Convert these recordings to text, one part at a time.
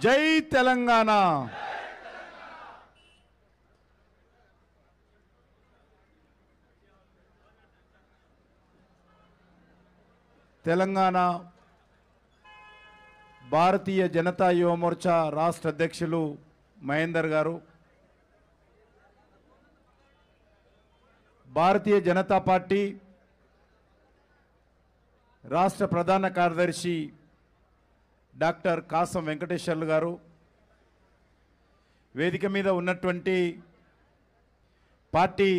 జై తెలంగాణ. తెలంగాణ భారతీయ జనతా యువ మోర్చా రాష్ట్ర అధ్యక్షులు మహేందర్ గారు, భారతీయ జనతా పార్టీ రాష్ట్ర ప్రధాన కార్యదర్శి డాక్టర్ కాసం వెంకటేశ్వర్లు గారు, వేదిక మీద ఉన్నటువంటి పార్టీ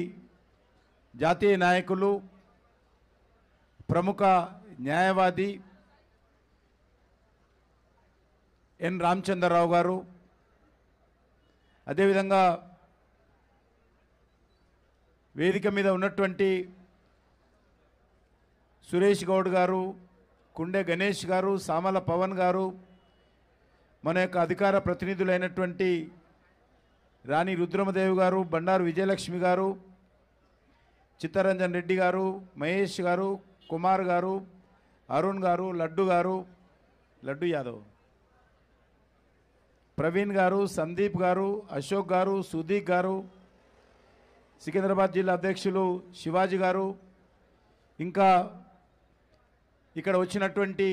జాతీయ నాయకులు, ప్రముఖ న్యాయవాది ఎన్ రామచంద్రరావు గారు, అదేవిధంగా వేదిక మీద ఉన్నటువంటి సురేష్ గౌడ్ గారు, కుండే గణేష్ గారు, సామల పవన్ గారు, మన యొక్క అధికార ప్రతినిధులైనటువంటి రాణి రుద్రమదేవి గారు, బండారు విజయలక్ష్మి గారు, చిత్తరంజన్ రెడ్డి గారు, మహేష్ గారు, కుమార్ గారు, అరుణ్ గారు, లడ్డు యాదవ్, ప్రవీణ్ గారు, సందీప్ గారు, అశోక్ గారు, సుదీక్ గారు, సికింద్రాబాద్ జిల్లా అధ్యక్షులు శివాజీ గారు, ఇంకా ఇక్కడ వచ్చినటువంటి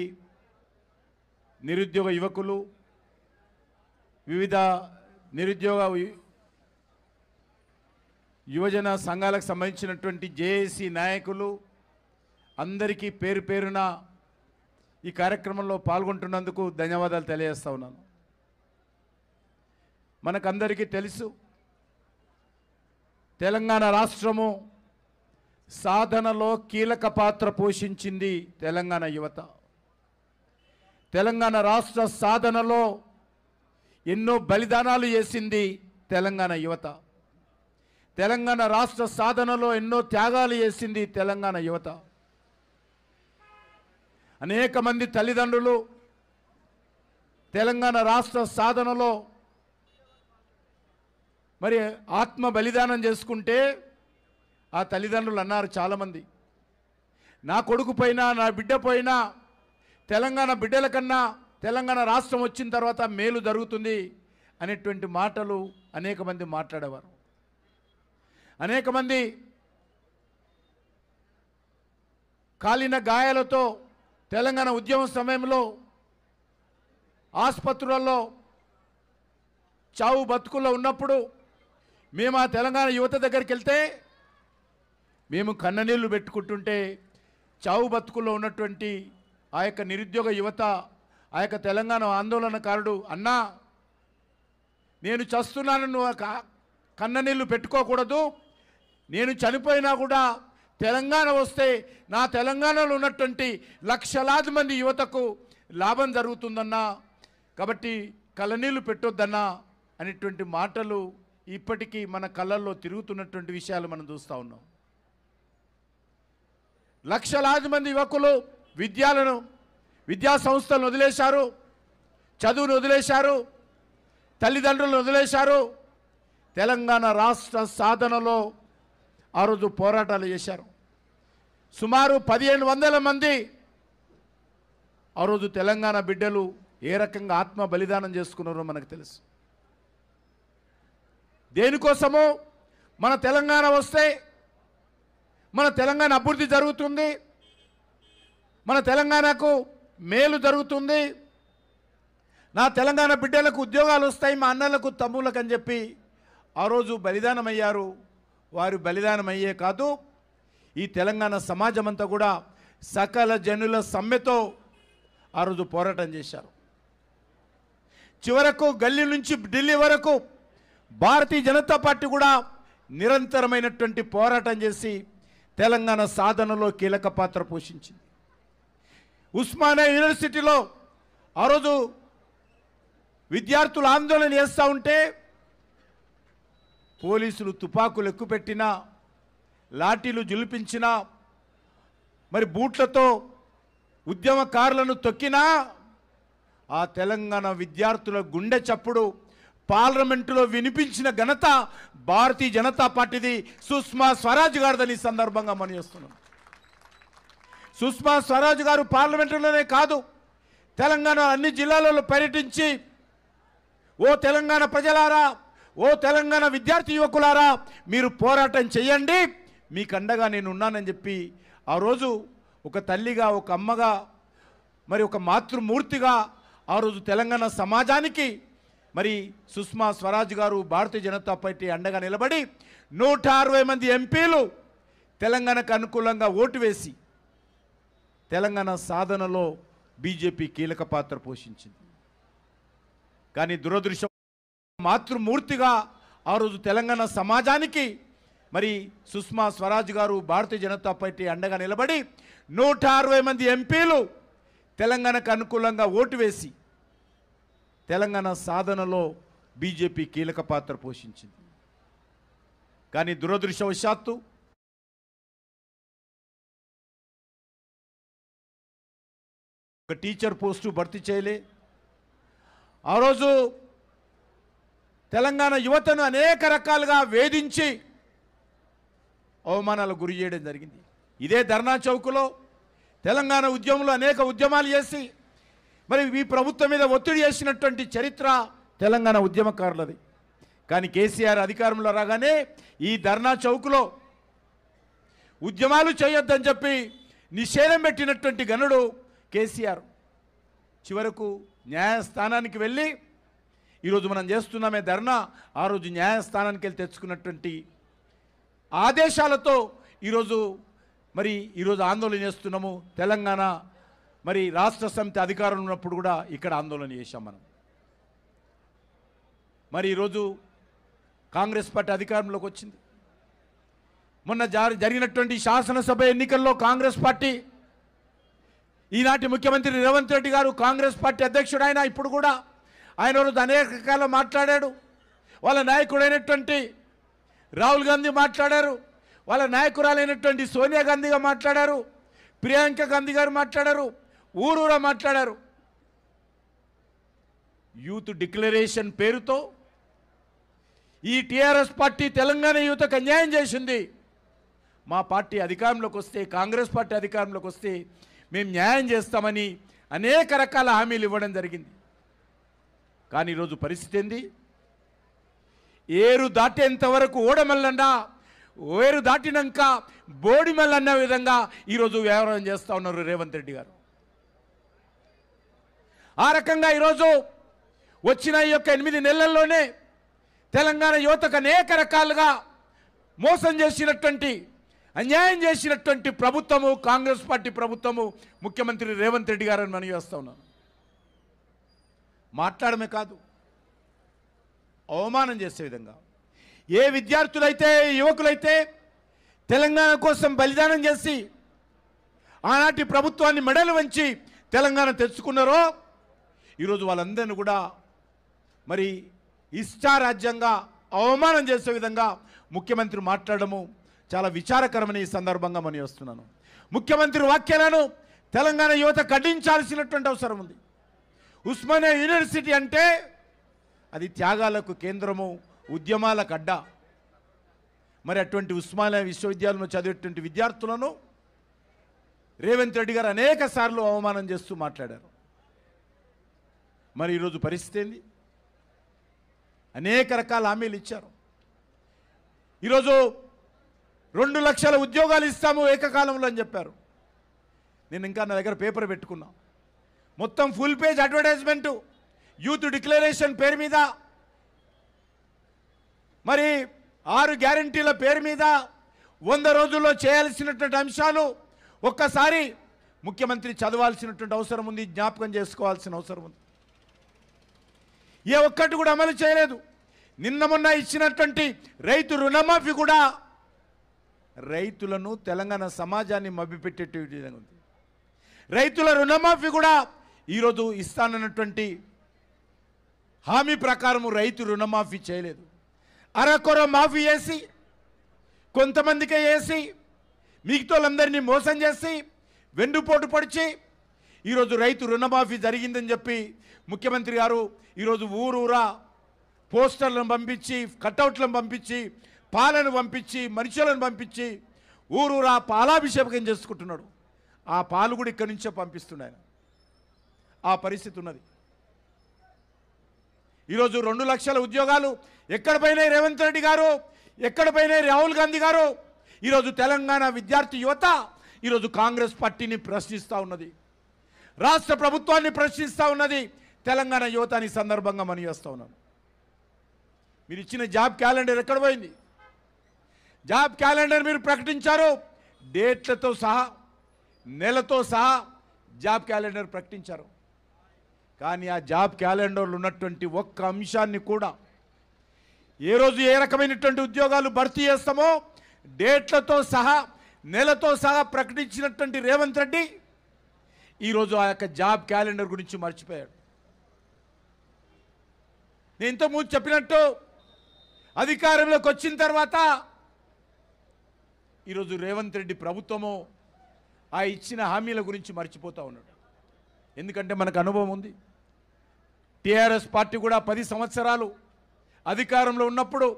నిరుద్యోగ యువకులు, వివిధ నిరుద్యోగ యువజన సంఘాలకు సంబంధించినటువంటి జేఏసీ నాయకులు అందరికీ పేరు పేరున ఈ కార్యక్రమంలో పాల్గొంటున్నందుకు ధన్యవాదాలు తెలియజేస్తా ఉన్నాను. మనకందరికీ తెలుసు, తెలంగాణ రాష్ట్రము సాధనలో కీలక పాత్ర పోషించింది తెలంగాణ యువత. తెలంగాణ రాష్ట్ర సాధనలో ఎన్నో బలిదానాలు చేసింది తెలంగాణ యువత. తెలంగాణ రాష్ట్ర సాధనలో ఎన్నో త్యాగాలు చేసింది తెలంగాణ యువత. అనేక మంది తల్లిదండ్రులు తెలంగాణ రాష్ట్ర సాధనలో మరి ఆత్మ బలిదానం చేసుకుంటే ఆ తల్లిదండ్రులు అన్నారు చాలామంది, నా కొడుకు పైన నా బిడ్డ పైన తెలంగాణ బిడ్డల కన్నా తెలంగాణ రాష్ట్రం వచ్చిన తర్వాత మేలు జరుగుతుంది అనేటువంటి మాటలు అనేక మంది మాట్లాడేవారు. అనేక మంది కాలిన గాయాలతో తెలంగాణ ఉద్యమం సమయంలో ఆసుపత్రులలో చావు బతుకుల్లో ఉన్నప్పుడు మేము ఆ తెలంగాణ యువత దగ్గరికి వెళ్తే మేము కన్ననీళ్ళు పెట్టుకుంటుంటే చావు బతుకుల్లో ఉన్నటువంటి ఆ యొక్క నిరుద్యోగ యువత, ఆ యొక్క తెలంగాణ ఆందోళనకారుడు, అన్నా నేను చస్తున్నాను, నువ్వు కన్ననీళ్ళు పెట్టుకోకూడదు, నేను చనిపోయినా కూడా తెలంగాణ వస్తే నా తెలంగాణలో ఉన్నటువంటి లక్షలాది మంది యువతకు లాభం జరుగుతుందన్నా, కాబట్టి కళ్ళనీళ్ళు పెట్టొద్దన్నా అనేటువంటి మాటలు ఇప్పటికీ మన కళ్ళల్లో తిరుగుతున్నటువంటి విషయాలు మనం చూస్తూ ఉన్నాం. లక్షలాది మంది యువకులు విద్యా సంస్థలను వదిలేశారు, చదువును వదిలేశారు, తల్లిదండ్రులను వదిలేశారు. తెలంగాణ రాష్ట్ర సాధనలో ఆ రోజు పోరాటాలు చేశారు. సుమారు 1500 మంది ఆ రోజు తెలంగాణ బిడ్డలు ఏ రకంగా ఆత్మ బలిదానం చేసుకున్నారో మనకు తెలుసు. దేనికోసమో మన తెలంగాణ వస్తే మన తెలంగాణ అభివృద్ధి జరుగుతుంది, మన తెలంగాణకు మేలు జరుగుతుంది, నా తెలంగాణ బిడ్డలకు ఉద్యోగాలు వస్తాయి, మా అన్నలకు తమ్ముళ్ళకు అని చెప్పి ఆ రోజు బలిదానం అయ్యారు. వారు బలిదానం అయ్యే కాదు, ఈ తెలంగాణ సమాజం అంతా కూడా సకల జనుల సమ్మెతో ఆ రోజు పోరాటం చేశారు. చివరకు గల్లీ నుంచి ఢిల్లీ వరకు భారతీయ జనతా పార్టీ కూడా నిరంతరమైనటువంటి పోరాటం చేసి తెలంగాణ సాధనలో కీలక పాత్ర పోషించింది. ఉస్మానియా యూనివర్సిటీలో ఆ రోజు విద్యార్థులు ఆందోళన చేస్తూ ఉంటే పోలీసులు తుపాకులు ఎక్కుపెట్టినా, లాఠీలు జులిపించినా, మరి బూట్లతో ఉద్యమకారులను తొక్కినా ఆ తెలంగాణ విద్యార్థుల గుండె చప్పుడు పార్లమెంటులో వినిపించిన ఘనత భారతీయ జనతా పార్టీది, సుష్మా స్వరాజ్ గారిదని సందర్భంగా మనం చేస్తున్నాం. సుష్మా స్వరాజ్ గారు పార్లమెంటులోనే కాదు, తెలంగాణ అన్ని జిల్లాలలో పర్యటించి ఓ తెలంగాణ ప్రజలారా, ఓ తెలంగాణ విద్యార్థి యువకులారా, మీరు పోరాటం చేయండి, మీకు అండగా నేను ఉన్నానని చెప్పి ఆ రోజు ఒక తల్లిగా, ఒక అమ్మగా, మరి ఒక మాతృమూర్తిగా ఆ రోజు తెలంగాణ సమాజానికి మరి సుష్మా స్వరాజ్ గారు భారతీయ జనతా పార్టీ అండగా నిలబడి 160 మంది ఎంపీలు తెలంగాణకు అనుకూలంగా ఓటు వేసి తెలంగాణ సాధనలో బీజేపీ కీలక పాత్ర పోషించింది. కానీ దురదృష్టం, మాతృమూర్తిగా ఆ రోజు తెలంగాణ సమాజానికి మరి సుష్మా స్వరాజ్ గారు భారతీయ జనతా పార్టీ అండగా నిలబడి 160 మంది ఎంపీలు తెలంగాణకు అనుకూలంగా ఓటు వేసి తెలంగాణ సాధనలో బీజేపీ కీలక పాత్ర పోషించింది. కానీ దురదృష్టవశాత్తు ఒక టీచర్ పోస్టు భర్తీ చేయలే. ఆ రోజు తెలంగాణ యువతను అనేక రకాలుగా వేధించి అవమానాలకు గురి చేయడం జరిగింది. ఇదే ధర్నా చౌక్లో తెలంగాణ ఉద్యమంలో అనేక ఉద్యమాలు చేసి మరి ఈ ప్రభుత్వం మీద ఒత్తిడి చేసినటువంటి చరిత్ర తెలంగాణ ఉద్యమకారులది. కానీ కేసీఆర్ అధికారంలో రాగానే ఈ ధర్నా చౌక్లో ఉద్యమాలు చేయొద్దని చెప్పి నిషేధం పెట్టినటువంటి గనుడు కేసీఆర్. చివరకు న్యాయస్థానానికి వెళ్ళి ఈరోజు మనం చేస్తున్నామే ధర్నా, ఆ రోజు న్యాయస్థానానికి వెళ్ళి తెచ్చుకున్నటువంటి ఆదేశాలతో ఈరోజు ఆందోళన చేస్తున్నాము. తెలంగాణ మరి రాష్ట్ర సమితి అధికారంలో ఉన్నప్పుడు కూడా ఇక్కడ ఆందోళన చేశాం మనం. మరి ఈరోజు కాంగ్రెస్ పార్టీ అధికారంలోకి వచ్చింది. మొన్న జరిగినటువంటి శాసనసభ ఎన్నికల్లో కాంగ్రెస్ పార్టీ, ఈనాటి ముఖ్యమంత్రి రేవంత్ రెడ్డి గారు కాంగ్రెస్ పార్టీ అధ్యక్షుడు ఆయన, ఇప్పుడు కూడా ఆయన రోజు అనేక రకాల మాట్లాడాడు. వాళ్ళ నాయకుడైనటువంటి రాహుల్ గాంధీ మాట్లాడారు, వాళ్ళ నాయకురాలైనటువంటి సోనియా గాంధీగా మాట్లాడారు, ప్రియాంక గాంధీ గారు మాట్లాడారు, ఊరూరా మాట్లాడారు. యూత్ డిక్లరేషన్ పేరుతో ఈ టీఆర్ఎస్ పార్టీ తెలంగాణ యువతకు అన్యాయం చేసింది. మా పార్టీ అధికారంలోకి వస్తే, కాంగ్రెస్ పార్టీ అధికారంలోకి వస్తే మేము న్యాయం చేస్తామని అనేక రకాల హామీలు ఇవ్వడం జరిగింది. కానీ ఈరోజు పరిస్థితి ఏంది? ఏరు దాటేంత వరకు ఓడమల్లన్నా, ఏరు దాటినాక బోడిమల్లన్న విధంగా ఈరోజు వ్యవహారం చేస్తూ ఉన్నారు రేవంత్ రెడ్డి గారు. ఆ రకంగా ఈరోజు వచ్చిన ఈ యొక్క 8 నెలల్లోనే తెలంగాణ యువతకు అనేక రకాలుగా మోసం చేసినటువంటి, అన్యాయం చేసినటువంటి ప్రభుత్వము కాంగ్రెస్ పార్టీ ప్రభుత్వము, ముఖ్యమంత్రి రేవంత్ రెడ్డి గారని మనం చేస్తూ ఉన్నాను. మాట్లాడమే కాదు, అవమానం చేసే విధంగా ఏ విద్యార్థులైతే, యువకులైతే తెలంగాణ కోసం బలిదానం చేసి ఆనాటి ప్రభుత్వాన్ని మెడలు వంచి తెలంగాణ తెచ్చుకున్నారో ఈరోజు వాళ్ళందరినీ కూడా మరి ఇష్టారాజ్యంగా అవమానం చేసే విధంగా ముఖ్యమంత్రి మాట్లాడము చాలా విచారకరమని ఈ సందర్భంగా మనం వస్తున్నాను. ముఖ్యమంత్రి వ్యాఖ్యలను తెలంగాణ యువత ఖండించాల్సినటువంటి అవసరం ఉంది. ఉస్మానియా యూనివర్సిటీ అంటే అది త్యాగాలకు కేంద్రము, ఉద్యమాలకు అడ్డా. మరి అటువంటి ఉస్మానియా విశ్వవిద్యాలయంలో చదివేటువంటి విద్యార్థులను రేవంత్ రెడ్డి గారు అనేక సార్లు అవమానం చేస్తూ మాట్లాడారు. మరి ఈరోజు పరిస్థితి ఏంది? అనేక రకాల హామీలు ఇచ్చారు. ఈరోజు 2 లక్షల ఉద్యోగాలు ఇస్తాము ఏకకాలంలో అని చెప్పారు. నేను ఇంకా నా దగ్గర పేపర్ పెట్టుకున్నా, మొత్తం full page advertisement youth declaration పేరు మీద, మరి 6 గ్యారంటీల పేరు మీద 100 రోజుల్లో చేయాల్సినటువంటి అంశాలు ఒక్కసారి ముఖ్యమంత్రి చదవాల్సినటువంటి అవసరం ఉంది, జ్ఞాపకం చేసుకోవాల్సిన అవసరం ఉంది. ఏ ఒక్కటి కూడా అమలు చేయలేదు. నిన్న మొన్న ఇచ్చినటువంటి రైతు రుణమాఫీ కూడా రైతులను, తెలంగాణ సమాజాన్ని మభ్యపెట్టే విధంగా ఉంది. రైతుల రుణమాఫీ కూడా ఈరోజు ఇస్తానన్నటువంటి హామీ ప్రకారం రైతు రుణమాఫీ చేయలేదు. అరకొర మాఫీ చేసి, కొంతమందికే వేసి, మిగతాలందరినీ మోసం చేసి, వెన్నుపోటు పొడిచి ఈరోజు రైతు రుణమాఫీ జరిగిందని చెప్పి ముఖ్యమంత్రి గారు ఈరోజు ఊరూరా పోస్టర్లను పంపించి, కటౌట్లను పంపించి, పాలను పంపించి, మనుషులను పంపించి ఊరూరా పాలాభిషేకం చేసుకుంటున్నాడు. ఆ పాలు కూడా ఇక్కడి నుంచే పంపిస్తున్నాడు. ఆ పరిస్థితి ఉన్నది. ఈరోజు 2 లక్షల ఉద్యోగాలు ఎక్కడ పోయినాయి రేవంత్ రెడ్డి గారు, ఎక్కడ పోయినాయి రాహుల్ గాంధీ గారు? ఈరోజు తెలంగాణ విద్యార్థి యువత ఈరోజు కాంగ్రెస్ పార్టీని ప్రశ్నిస్తూ ఉన్నది, రాష్ట్ర ప్రభుత్వాన్ని ప్రశ్నిస్తూ ఉన్నది. తెలంగాణ యువత ఈ సందర్భంగా మనవేస్తూ ఉన్నాను. మీరు ఇచ్చిన జాబ్ క్యాలెండర్ ఎక్కడ పోయింది? జాబ్ క్యాలెండర్ మీరు ప్రకటించారు, డేట్లతో సహా నెలతో సహా జాబ్ క్యాలెండర్ ప్రకటించారు. కానీ ఆ జాబ్ క్యాలెండర్లో ఉన్నటువంటి ఒక్క అంశాన్ని కూడా ఏ రోజు ఏ రకమైనటువంటి ఉద్యోగాలు భర్తీ చేస్తామో డేట్లతో సహా నెలతో సహా ప్రకటించినటువంటి రేవంత్ రెడ్డి ఈరోజు ఆ యొక్క జాబ్ క్యాలెండర్ గురించి మర్చిపోయాడు. నేను ఇంతకుముందు చెప్పినట్టు అధికారంలోకి వచ్చిన తర్వాత ఈరోజు రేవంత్ రెడ్డి ప్రభుత్వము ఆ ఇచ్చిన హామీల గురించి మర్చిపోతూ ఉన్నాడు. ఎందుకంటే మనకు అనుభవం ఉంది. టీఆర్ఎస్ పార్టీ కూడా 10 సంవత్సరాలు అధికారంలో ఉన్నప్పుడు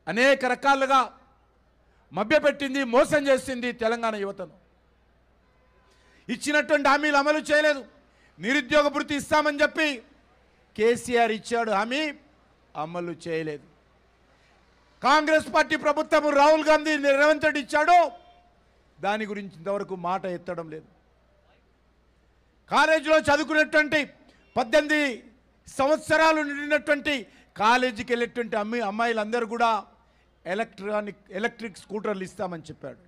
అనేక రకాలుగా మభ్యపెట్టింది, మోసం చేసింది తెలంగాణ యువతను. ఇచ్చినటువంటి హామీలు అమలు చేయలేదు. నిరుద్యోగ భృతి ఇస్తామని చెప్పి కేసీఆర్ ఇచ్చాడు, హామీ అమలు చేయలేదు. కాంగ్రెస్ పార్టీ ప్రభుత్వం రాహుల్ గాంధీ రేవంత్ రెడ్డి ఇచ్చాడు, దాని గురించి ఇంతవరకు మాట ఎత్తడం లేదు. కాలేజీలో చదువుకునేటువంటి 18 సంవత్సరాలు నిండినటువంటి కాలేజీకి వెళ్ళేటువంటి అమ్మాయిలందరూ కూడా ఎలక్ట్రిక్ స్కూటర్లు ఇస్తామని చెప్పాడు,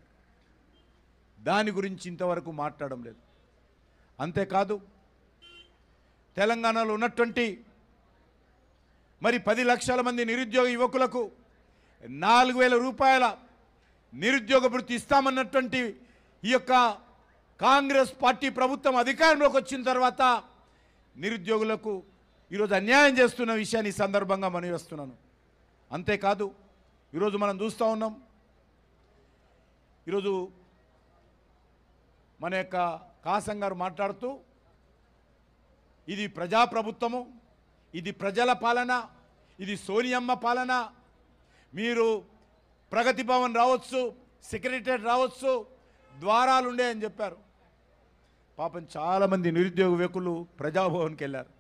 దాని గురించి ఇంతవరకు మాట్లాడడం లేదు. అంతేకాదు తెలంగాణలో ఉన్నటువంటి మరి 10 లక్షల మంది నిరుద్యోగ యువకులకు 4,000 రూపాయల నిరుద్యోగ భృతి ఇస్తామన్నటువంటి ఈ యొక్క కాంగ్రెస్ పార్టీ ప్రభుత్వం అధికారంలోకి వచ్చిన తర్వాత నిరుద్యోగులకు ఈరోజు అన్యాయం చేస్తున్న విషయాన్ని ఈ సందర్భంగా మనవేస్తున్నాను. అంతేకాదు ఈరోజు మనం చూస్తూ ఉన్నాం, ఈరోజు మన యొక్క కాసం గారు మాట్లాడుతూ ఇది ప్రజాప్రభుత్వము, ఇది ప్రజల పాలన, ఇది సోనియమ్మ పాలన, మీరు ప్రగతి భవన్ రావచ్చు, సెక్రటరియట్ రావచ్చు, ద్వారాలు ఉండే అని చెప్పారు. పాపం చాలామంది నిరుద్యోగ యువకులు ప్రజాభవన్కి వెళ్ళారు.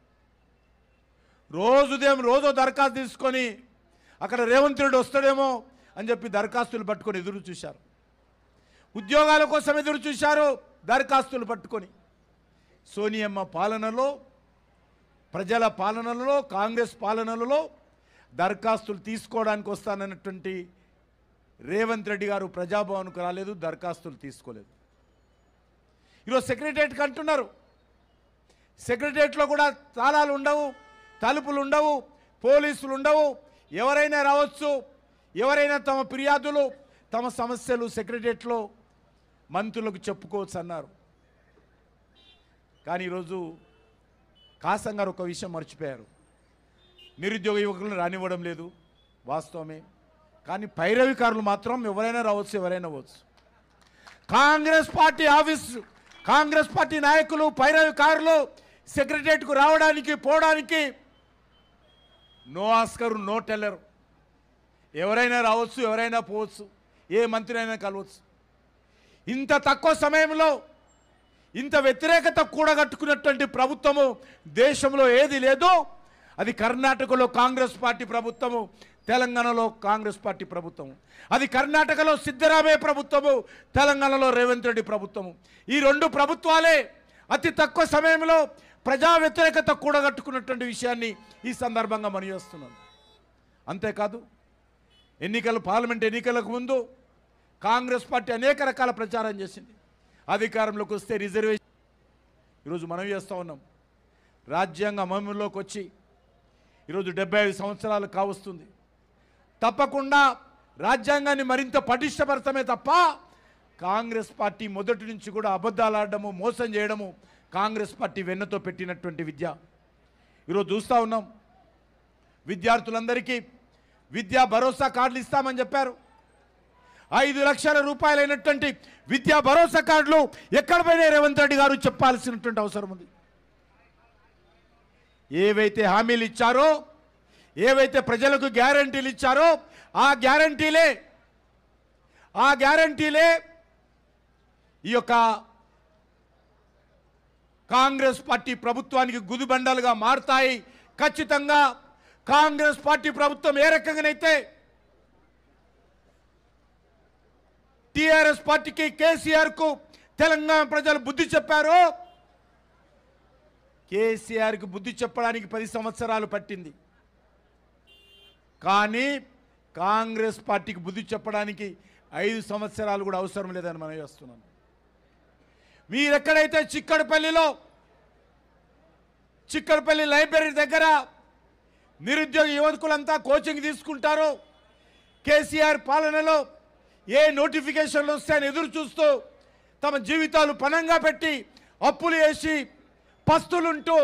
రోజో దరఖాస్తు తీసుకొని అక్కడ రేవంత్ రెడ్డి వస్తాడేమో అని చెప్పి దరఖాస్తులు పట్టుకొని ఎదురు చూశారు. ఉద్యోగాల కోసం ఎదురు చూశారు దరఖాస్తులు పట్టుకొని. సోనియమ్మ పాలనలో, ప్రజల పాలనలో, కాంగ్రెస్ పాలనలో దరఖాస్తులు తీసుకోవడానికి వస్తానన్నటువంటి రేవంత్ రెడ్డి గారు ప్రజాభవన్కు రాలేదు, దరఖాస్తులు తీసుకోలేదు. ఈరోజు సెక్రటరియట్కి అంటున్నారు, సెక్రటరియట్లో కూడా తాళాలు ఉండవు, తలుపులు ఉండవు, పోలీసులు ఉండవు, ఎవరైనా రావచ్చు, ఎవరైనా తమ ఫిర్యాదులు, తమ సమస్యలు సెక్రటరియట్లో మంత్రులకు చెప్పుకోవచ్చు అన్నారు. కానీ ఈరోజు కాసం గారు ఒక విషయం మర్చిపోయారు, నిరుద్యోగ యువకులను రానివ్వడం లేదు, వాస్తవమే. కానీ పైరవికారులు మాత్రం ఎవరైనా రావచ్చు, ఎవరైనా అవ్వచ్చు. Congress party office, Congress party నాయకులు, పైరవికారులు సెక్రటరియట్కు రావడానికి పోవడానికి నో ఆస్కర్, నో టెల్లర్, ఎవరైనా రావచ్చు, ఎవరైనా పోవచ్చు, ఏ మంత్రి అయినా కలవచ్చు. ఇంత తక్కువ సమయంలో ఇంత వ్యతిరేకత కూడగట్టుకున్నటువంటి ప్రభుత్వము దేశంలో ఏది లేదు. అది కర్ణాటకలో కాంగ్రెస్ పార్టీ ప్రభుత్వము, తెలంగాణలో కాంగ్రెస్ పార్టీ ప్రభుత్వము. అది కర్ణాటకలో సిద్ధరామయ్య ప్రభుత్వము, తెలంగాణలో రేవంత్ రెడ్డి ప్రభుత్వము. ఈ 2 ప్రభుత్వాలే అతి తక్కువ సమయంలో ప్రజా వ్యతిరేకత కూడగట్టుకున్నటువంటి విషయాన్ని ఈ సందర్భంగా మనం చేస్తున్నాం. అంతేకాదు పార్లమెంట్ ఎన్నికలకు ముందు కాంగ్రెస్ పార్టీ అనేక రకాల ప్రచారం చేసింది. అధికారంలోకి వస్తే రిజర్వేషన్, ఈరోజు మనం చేస్తూ ఉన్నాం. రాజ్యాంగం అమలులోకి వచ్చి ఈరోజు 75 సంవత్సరాలు కావస్తుంది. తప్పకుండా రాజ్యాంగాన్ని మరింత పటిష్టపరచమే తప్ప కాంగ్రెస్ పార్టీ మొదటి నుంచి కూడా అబద్ధాలు ఆడడము, మోసం చేయడము కాంగ్రెస్ పార్టీ వెన్నతో పెట్టినటువంటి విద్య. ఈరోజు చూస్తూ ఉన్నాం, విద్యార్థులందరికీ విద్యా భరోసా కార్డులు ఇస్తామని చెప్పారు. 5 లక్షల రూపాయలైనటువంటి విద్యా భరోసా కార్డులు ఎక్కడ పోయినాయి రేవంత్ రెడ్డి గారు చెప్పాల్సినటువంటి అవసరం ఉంది. ఏవైతే హామీలు ఇచ్చారో, ఏవైతే ప్రజలకు గ్యారంటీలు ఇచ్చారో ఆ గ్యారంటీలే ఈ యొక్క కాంగ్రెస్ పార్టీ ప్రభుత్వానికి గుదిబండలుగా మారుతాయి. ఖచ్చితంగా కాంగ్రెస్ పార్టీ ప్రభుత్వం ఏ రకంగానైతే టీఆర్ఎస్ పార్టీకి కేసీఆర్కు తెలంగాణ ప్రజలు బుద్ధి చెప్పారో, కేసీఆర్కి బుద్ధి చెప్పడానికి 10 సంవత్సరాలు పట్టింది. కానీ కాంగ్రెస్ పార్టీకి బుద్ధి చెప్పడానికి 5 సంవత్సరాలు కూడా అవసరం లేదని మనం చేస్తున్నాం. మీరెక్కడైతే చిక్కడపల్లి లైబ్రరీ దగ్గర నిరుద్యోగ యువకులంతా కోచింగ్ తీసుకుంటారో, కేసీఆర్ పాలనలో ఏ నోటిఫికేషన్లు వస్తాయని ఎదురు చూస్తూ తమ జీవితాలు పణంగా పెట్టి అప్పులు వేసి పస్తులుంటూ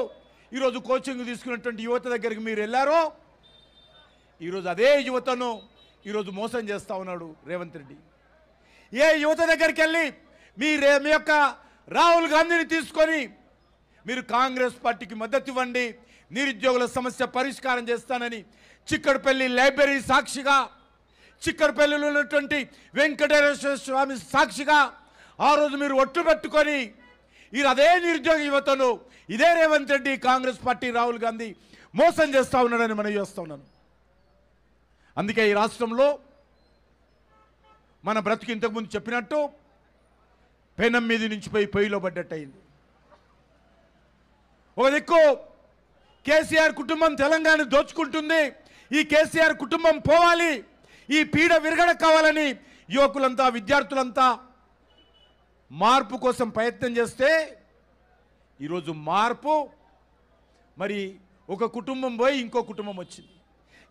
ఈరోజు కోచింగ్ తీసుకున్నటువంటి యువత దగ్గరికి మీరు వెళ్ళారో, ఈరోజు అదే యువతను ఈరోజు మోసం చేస్తూ ఉన్నాడు రేవంత్ రెడ్డి. ఏ యువత దగ్గరికి వెళ్ళి మీ యొక్క రాహుల్ గాంధీని తీసుకొని మీరు కాంగ్రెస్ పార్టీకి మద్దతు ఇవ్వండి, నిరుద్యోగుల సమస్య పరిష్కారం చేస్తానని చిక్కడపల్లి లైబ్రరీ సాక్షిగా, చిక్కడపల్లిలో ఉన్నటువంటి వెంకటేశ్వర స్వామి సాక్షిగా ఆ రోజు మీరు ఒట్టు పెట్టుకొని అదే నిరుద్యోగ యువతను ఇదే రేవంత్ రెడ్డి, కాంగ్రెస్ పార్టీ, రాహుల్ గాంధీ మోసం చేస్తూ ఉన్నాడని మనం చేస్తూ ఉన్నాను. అందుకే ఈ రాష్ట్రంలో మన బ్రతుకు ఇంతకుముందు చెప్పినట్టు పెనం మీద నుంచి పోయి పొయ్యిలో పడ్డట్టు అయింది. ఒక దిక్కు కేసీఆర్ కుటుంబం తెలంగాణ దోచుకుంటుంది. ఈ కేసీఆర్ కుటుంబం పోవాలి, ఈ పీడ విరగడ కావాలని యువకులంతా, విద్యార్థులంతా మార్పు కోసం ప్రయత్నం చేస్తే ఈరోజు మార్పు మరి ఒక కుటుంబం పోయి ఇంకో కుటుంబం వచ్చింది.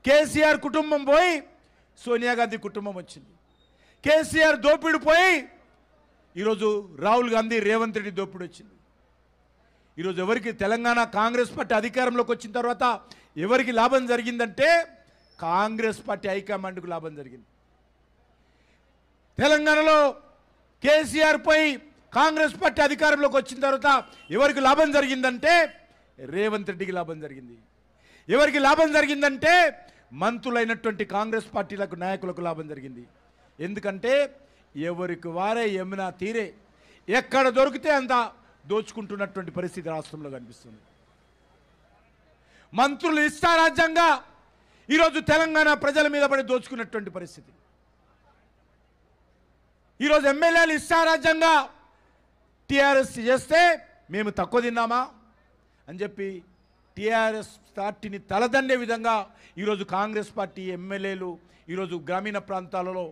కేసీఆర్ కుటుంబం పోయి సోనియా గాంధీ కుటుంబం వచ్చింది. కేసీఆర్ దోపిడి పోయి ఈరోజు రాహుల్ గాంధీ, రేవంత్ రెడ్డి దోపిడి వచ్చింది. ఈరోజు ఎవరికి తెలంగాణ కాంగ్రెస్ పార్టీ అధికారంలోకి వచ్చిన తర్వాత ఎవరికి లాభం జరిగిందంటే కాంగ్రెస్ పార్టీ హైకమాండ్కు లాభం జరిగింది. తెలంగాణలో కేసీఆర్ పోయి కాంగ్రెస్ పార్టీ అధికారంలోకి వచ్చిన తర్వాత ఎవరికి లాభం జరిగిందంటే రేవంత్ రెడ్డికి లాభం జరిగింది. ఎవరికి లాభం జరిగిందంటే మంత్రులైనటువంటి కాంగ్రెస్ పార్టీలకు, నాయకులకు లాభం జరిగింది. ఎందుకంటే ఎవరికి వారే యమునా తీరే ఎక్కడ దొరికితే అంత దోచుకుంటున్నటువంటి పరిస్థితి రాష్ట్రంలో కనిపిస్తుంది. మంత్రులు ఇష్టారాజ్యంగా ఈరోజు తెలంగాణ ప్రజల మీద పడి దోచుకున్నటువంటి పరిస్థితి. ఈరోజు ఎమ్మెల్యేలు ఇష్టారాజ్యంగా టీఆర్ఎస్ చేస్తే మేము తక్కువ తిన్నామా అని చెప్పి టీఆర్ఎస్ పార్టీని తలదండే విధంగా ఈరోజు కాంగ్రెస్ పార్టీ ఎమ్మెల్యేలు ఈరోజు గ్రామీణ ప్రాంతాలలో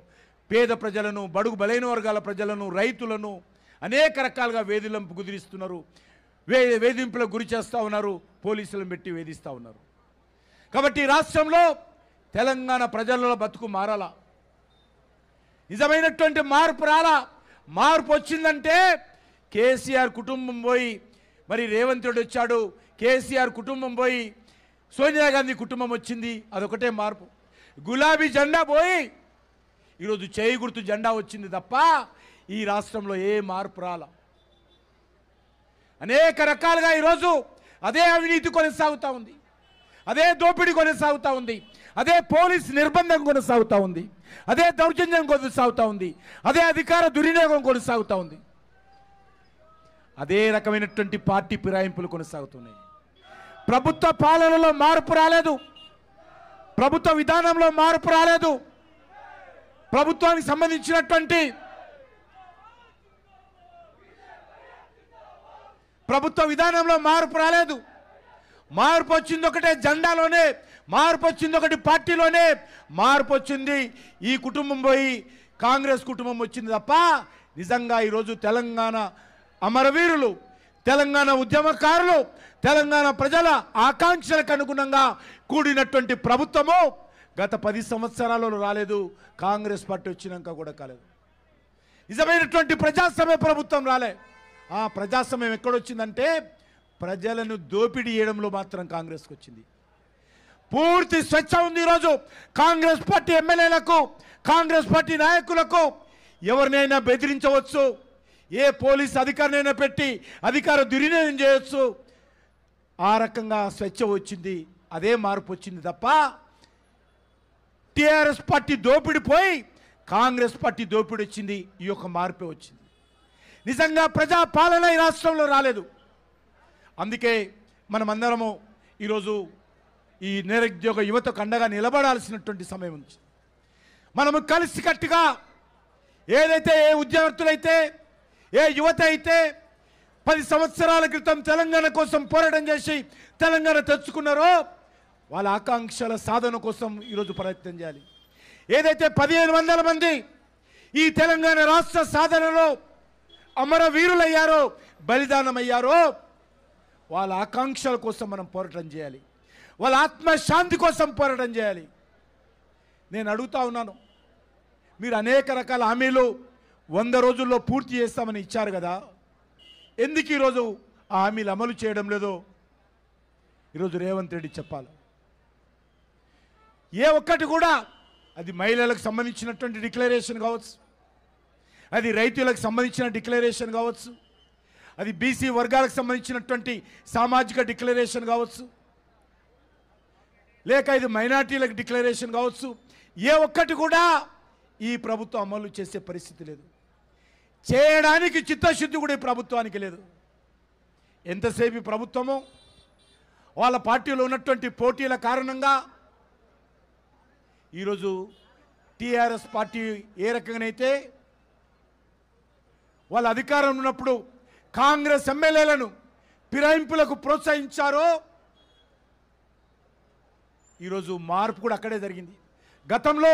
పేద ప్రజలను, బడుగు బలైన వర్గాల ప్రజలను, రైతులను అనేక రకాలుగా వేధింపులకు కుదిరిస్తున్నారు, వేధింపులకు గురి చేస్తూ ఉన్నారు, పోలీసులను పెట్టి వేధిస్తూ ఉన్నారు. కాబట్టి రాష్ట్రంలో తెలంగాణ ప్రజల బతుకు మారాలా, నిజమైనటువంటి మార్పు రాలా. మార్పు వచ్చిందంటే కేసీఆర్ కుటుంబం పోయి మరి రేవంత్ రెడ్డి వచ్చాడు, కేసీఆర్ కుటుంబం పోయి సోనియా గాంధీ కుటుంబం వచ్చింది, అదొకటే మార్పు. గులాబీ జెండా పోయి ఈరోజు చేయి గుర్తు జెండా వచ్చింది తప్ప ఈ రాష్ట్రంలో ఏ మార్పు రాలా. అనేక రకాలుగా ఈరోజు అదే అవినీతి కొనసాగుతూ ఉంది, అదే దోపిడీ కొనసాగుతూ ఉంది, అదే పోలీస్ నిర్బంధం కొనసాగుతూ ఉంది, అదే దౌర్జన్యం కొనసాగుతూ ఉంది, అదే అధికార దుర్వినియోగం కొనసాగుతూ ఉంది, అదే రకమైనటువంటి పార్టీ ఫిరాయింపులు కొనసాగుతున్నాయి. ప్రభుత్వ పాలనలో మార్పు రాలేదు, ప్రభుత్వ విధానంలో మార్పు రాలేదు, ప్రభుత్వానికి సంబంధించినటువంటి ప్రభుత్వ విధానంలో మార్పు రాలేదు. మార్పు వచ్చింది ఒకటే జెండాలోనే, మార్పు వచ్చింది ఒకటి పార్టీలోనే, మార్పు వచ్చింది ఈ కుటుంబం పోయి కాంగ్రెస్ కుటుంబం వచ్చింది తప్ప నిజంగా ఈరోజు తెలంగాణ అమరవీరులు, తెలంగాణ ఉద్యమకారులు, తెలంగాణ ప్రజల ఆకాంక్షలకు అనుగుణంగా కూడినటువంటి ప్రభుత్వము గత 10 సంవత్సరాలలో రాలేదు, కాంగ్రెస్ పార్టీ వచ్చినాక కూడా కాలేదు. నిజమైనటువంటి ప్రజాస్వామ్య ప్రభుత్వం రాలే. ఆ ప్రజాస్వామ్యం ఎక్కడొచ్చిందంటే ప్రజలను దోపిడీ చేయడంలో మాత్రం కాంగ్రెస్కి వచ్చింది. పూర్తి స్వేచ్ఛ ఉంది ఈరోజు కాంగ్రెస్ పార్టీ ఎమ్మెల్యేలకు, కాంగ్రెస్ పార్టీ నాయకులకు. ఎవరినైనా బెదిరించవచ్చు, ఏ పోలీస్ అధికారినైనా పెట్టి అధికార దుర్వినియోగం చేయవచ్చు. ఆ రకంగా స్వేచ్ఛ వచ్చింది, అదే మార్పు వచ్చింది తప్ప టీఆర్ఎస్ పార్టీ దోపిడి పోయి కాంగ్రెస్ పార్టీ దోపిడి వచ్చింది, ఈ యొక్క మార్పే వచ్చింది. నిజంగా ప్రజా పాలన ఈ రాష్ట్రంలో రాలేదు. అందుకే మనమందరము ఈరోజు ఈ నిరుద్యోగ యువతకు అండగా నిలబడాల్సినటువంటి సమయం ఉంది. మనము కలిసికట్టుగా ఏదైతే ఏ ఉద్యోగస్తులైతే ఏ యువత అయితే 10 సంవత్సరాల క్రితం తెలంగాణ కోసం పోరాటం చేసి తెలంగాణ తెచ్చుకున్నారో వాళ్ళ ఆకాంక్షల సాధన కోసం ఈరోజు ప్రయత్నం చేయాలి. ఏదైతే 1500 మంది ఈ తెలంగాణ రాష్ట్ర సాధనలో అమరవీరులయ్యారో, బలిదానమయ్యారో, వాళ్ళ ఆకాంక్షల కోసం మనం పోరాటం చేయాలి. వాళ్ళ ఆత్మశాంతి కోసం పోరాటం చేయాలి. నేను అడుగుతా ఉన్నాను, మీరు అనేక రకాల హామీలు 100 రోజుల్లో పూర్తి చేస్తామని ఇచ్చారు కదా, ఎందుకు ఈరోజు ఆ హామీలు అమలు చేయడం లేదో ఈరోజు రేవంత్ రెడ్డి చెప్పాలి. ఏ ఒక్కటి కూడా, అది మహిళలకు సంబంధించినటువంటి డిక్లరేషన్ కావచ్చు, అది రైతులకు సంబంధించిన డిక్లరేషన్ కావచ్చు, అది బీసీ వర్గాలకు సంబంధించినటువంటి సామాజిక డిక్లరేషన్ కావచ్చు, లేక ఇది మైనార్టీలకు డిక్లరేషన్ కావచ్చు, ఏ ఒక్కటి కూడా ఈ ప్రభుత్వం అమలు చేసే పరిస్థితి లేదు. చేయడానికి చిత్తశుద్ధి కూడా ఈ ప్రభుత్వానికి లేదు. ఎంతసేపు ఈ ప్రభుత్వము వాళ్ళ పార్టీలో ఉన్నటువంటి పోటీల కారణంగా ఈరోజు టీఆర్ఎస్ పార్టీ ఏ రకంగానైతే వాళ్ళ అధికారం ఉన్నప్పుడు కాంగ్రెస్ ఎమ్మెల్యేలను ఫిరాయింపులకు ప్రోత్సహించారో, ఈరోజు మార్పు కూడా అక్కడే జరిగింది. గతంలో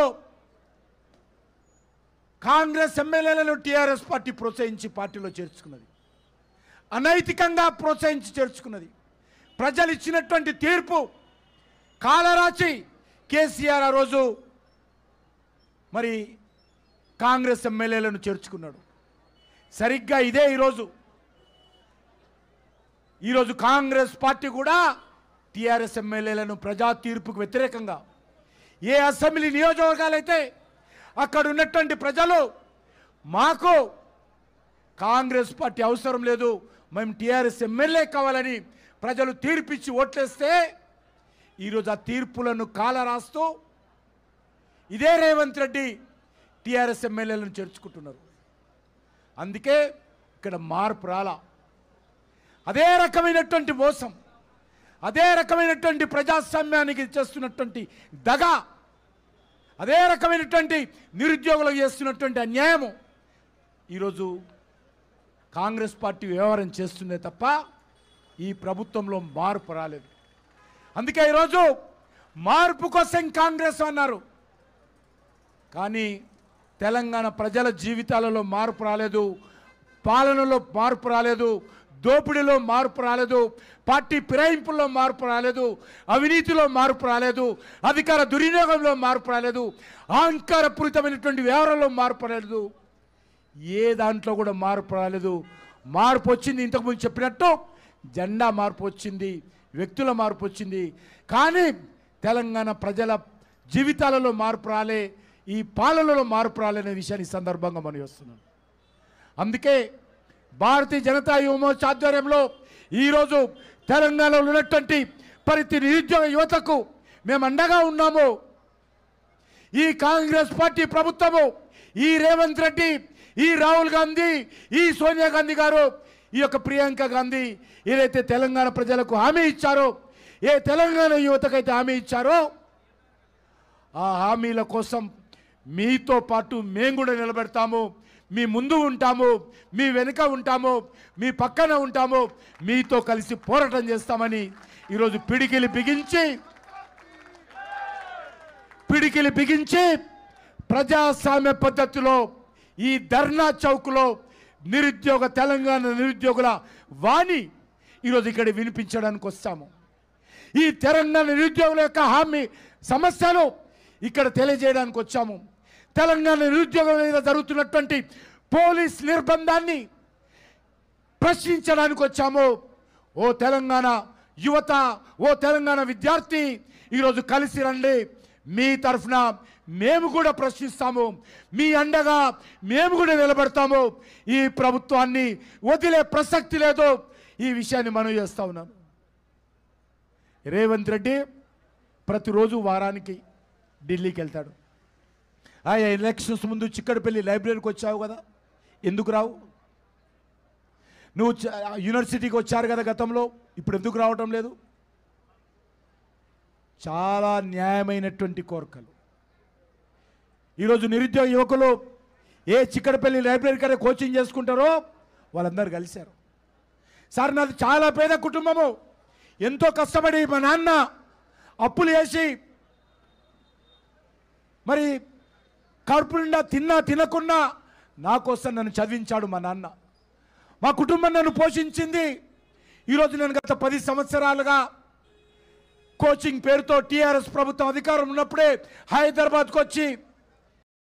కాంగ్రెస్ ఎమ్మెల్యేలను టీఆర్ఎస్ పార్టీ ప్రోత్సహించి పార్టీలో చేర్చుకున్నది, అనైతికంగా ప్రోత్సహించి చేర్చుకున్నది. ప్రజలు ఇచ్చినటువంటి తీర్పు కాలరాచి కేసీఆర్ ఆ రోజు మరి కాంగ్రెస్ ఎమ్మెల్యేలను చేర్చుకున్నాడు. సరిగ్గా ఇదే ఈరోజు కాంగ్రెస్ పార్టీ కూడా టీఆర్ఎస్ ఎమ్మెల్యేలను ప్రజా తీర్పుకు వ్యతిరేకంగా ఏ అసెంబ్లీ నియోజకవర్గాలైతే అక్కడ ఉన్నటువంటి ప్రజలు మాకు కాంగ్రెస్ పార్టీ అవసరం లేదు, మేము టీఆర్ఎస్ ఎమ్మెల్యే కావాలని ప్రజలు తీర్పిచ్చి ఓట్లేస్తే ఈరోజు ఆ తీర్పులను కాలరాస్తూ ఇదే రేవంత్ రెడ్డి టీఆర్ఎస్ ఎమ్మెల్యేలను చేర్చుకుంటున్నారు. అందుకే ఇక్కడ మార్పు రాలా. అదే రకమైనటువంటి మోసం, అదే రకమైనటువంటి ప్రజాస్వామ్యానికి చేస్తున్నటువంటి దగ, అదే రకమైనటువంటి నిరుద్యోగులకు చేస్తున్నటువంటి అన్యాయము ఈరోజు కాంగ్రెస్ పార్టీ వ్యవహారం చేస్తుందే తప్ప ఈ ప్రభుత్వంలో మార్పు రాలేదు. అందుకే ఈరోజు మార్పు కోసం కాంగ్రెస్ అన్నారు, కానీ తెలంగాణ ప్రజల జీవితాలలో మార్పు రాలేదు, పాలనలో మార్పు రాలేదు, దోపిడీలో మార్పు రాలేదు, పార్టీ ఫిరాయింపుల్లో మార్పు రాలేదు, అవినీతిలో మార్పు రాలేదు, అధికార దుర్వినియోగంలో మార్పు రాలేదు, అహంకారపూరితమైనటువంటి వ్యవహారంలో మార్పు రాలేదు, ఏ దాంట్లో కూడా మార్పు రాలేదు. మార్పు వచ్చింది, ఇంతకుముందు చెప్పినట్టు జెండా మార్పు వచ్చింది, వ్యక్తుల మార్పు వచ్చింది, కానీ తెలంగాణ ప్రజల జీవితాలలో మార్పు రాలే, ఈ పాలనలో మార్పు రాలనే విషయాన్ని సందర్భంగా మనం వస్తున్నాం. అందుకే భారతీయ జనతా యువమోర్చా ఆధ్వర్యంలో ఈరోజు తెలంగాణలో ఉన్నటువంటి ప్రతి నిరుద్యోగ యువతకు మేము అండగా ఉన్నాము. ఈ కాంగ్రెస్ పార్టీ ప్రభుత్వము, ఈ రేవంత్ రెడ్డి, ఈ రాహుల్ గాంధీ, ఈ సోనియా గాంధీ గారు, ఈ యొక్క ప్రియాంక గాంధీ ఏదైతే తెలంగాణ ప్రజలకు హామీ ఇచ్చారో, ఏ తెలంగాణ యువతకైతే హామీ ఇచ్చారో, ఆ హామీల కోసం మీతో పాటు మేము కూడా నిలబెడతాము, మీ ముందు ఉంటాము, మీ వెనుక ఉంటాము, మీ పక్కన ఉంటాము, మీతో కలిసి పోరాటం చేస్తామని ఈరోజు పిడికిలి బిగించి ప్రజాస్వామ్య పద్ధతిలో ఈ ధర్నా చౌక్లో తెలంగాణ నిరుద్యోగుల వాణి ఈరోజు ఇక్కడ వినిపించడానికి వస్తాము. ఈ తెలంగాణ నిరుద్యోగుల యొక్క హామీ సమస్యలు ఇక్కడ తెలియజేయడానికి వచ్చాము. తెలంగాణ నిరుద్యోగం మీద జరుగుతున్నటువంటి పోలీస్ నిర్బంధాన్ని ప్రశ్నించడానికి వచ్చాము. ఓ తెలంగాణ యువత, ఓ తెలంగాణ విద్యార్థి, ఈరోజు కలిసి రండి, మీ తరఫున మేము కూడా ప్రశ్నిస్తాము, మీ అండగా మేము కూడా నిలబడతాము, ఈ ప్రభుత్వాన్ని వదిలే ప్రసక్తి లేదు, ఈ విషయాన్ని మనం చేస్తా ఉన్నాను. రేవంత్ రెడ్డి ప్రతిరోజు వారానికి ఢిల్లీకి వెళ్తాడు. ఆయా ఎలక్షన్స్ ముందు చిక్కడపల్లి లైబ్రరీకి వచ్చావు కదా, ఎందుకు రావు? నువ్వు యూనివర్సిటీకి వచ్చారు కదా గతంలో, ఇప్పుడు ఎందుకు రావటం లేదు? చాలా న్యాయమైనటువంటి కోరికలు. ఈరోజు నిరుద్యోగ యువకులు ఏ చిక్కడపల్లి లైబ్రరీ కన్నా కోచింగ్ చేసుకుంటారో వాళ్ళందరూ కలిశారు. సార్ నాది చాలా పేద కుటుంబము, ఎంతో కష్టపడి మా నాన్న అప్పులు చేసి మరి కడుపు నిండా తిన్నా తినకున్నా నా కోసం నన్ను చదివించాడు మా నాన్న. మా కుటుంబం నన్ను పోషించింది. ఈరోజు నేను గత 10 సంవత్సరాలుగా కోచింగ్ పేరుతో టీఆర్ఎస్ ప్రభుత్వం అధికారం ఉన్నప్పుడే హైదరాబాద్కు వచ్చి